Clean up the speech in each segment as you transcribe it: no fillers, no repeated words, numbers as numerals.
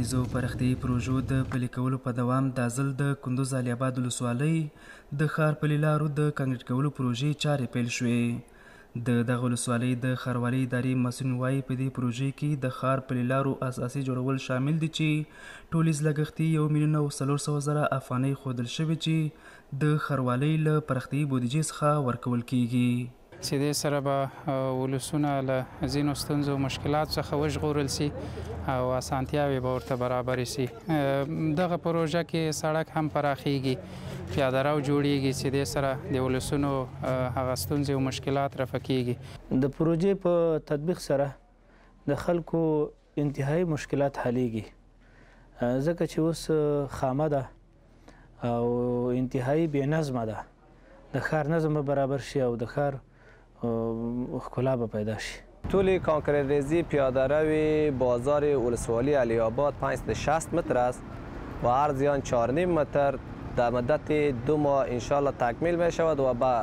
ټولیزو پراختیایي پروژو د پلي کولو په دوام دا ځل د کندوز علي اباد ولسوالۍ د ښار پلي لارو د کانکریټ کولو پروژې چارې پیل شوې. د دغه ولسوالۍ د ښاروالۍ ادارې مسؤل وایي په دې پروژې کې د ښار پلي لارو اساسي جوړول شامل دي چې ټولیز لګښت یې 1,400,000 افغانۍ ښودل شوې چې د ښاروالۍ له پراختیایي بودیجې څخه ورکول کیږي. چې دې سره به ولسونه له ځینو ستونزو او مشکلاتو څخه وژغورل سي او اسانتیاوې به ورته برابرې سي. دغه پروژه کې سړک هم پراخیږي، پیاده رو جوړیږي چې دې سره د ولسونو هغه ستونزې او مشکلات رفع کیږي. د پروژې په تطبیق سره د خلکو انتهایی مشکلات حلیږي، ځکه چې اوس خامه ده او انتهایی بې نظمه ده. د ښار نظم به برابر شي او د ښار ښکلا به پیدا شي. طول کانکریت ریزی پیاده روی بازار ولسوالی علی آباد 560 متر است و عرض آن 4.5 متر. در مدت 2 ماه انشالله تکمیل می شود و با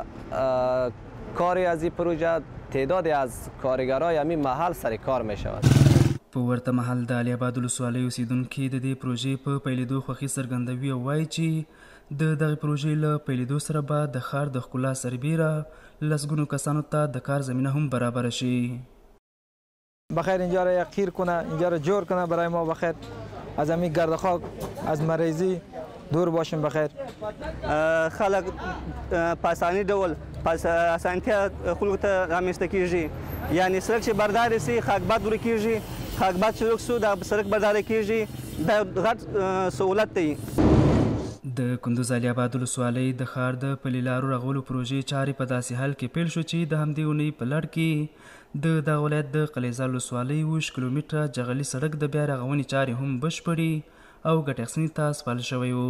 کاری از این پروژه تعدادی از کارگرای همین محل سر کار می شود. په ورته مهال د علي اباد ولسوالۍ اوسیدونکي د دې پروژې په پیلېدو خوښي څرګندوي او وایي چې د دغې پروژې له پیلېدو سره به د ښار د ښکلا سربیره لسګونو کسانو ته د کار زمینه هم برابره شي. بخیر اینجا را یقیر کنه، اینجا را جور کنه برای ما بخیر، از همین گرد خاک از مریضی دور باشیم بخیر. خلق پاسانی دول پس اسانتیا خلکو ته رامنځته کیږي، یعنی سړک چې بردار سي خاکبات ورو کیږي، خاکبات چې سو د سړک بردار کیږي، دا غټ سہولت دی. د کندوز علي اباد ولسوالۍ د ښار د پلي لارو رغولو پروژې چارې په داسې حال کې پیل شو چې د همدې اونۍ په لړ کې د دغه ولایت د قلیزال ولسوالۍ 20 کیلومتره جغلي سړک د بیا رغونې چارې هم بشپړې او ګټه اخیستنې ته سپارل شوی و.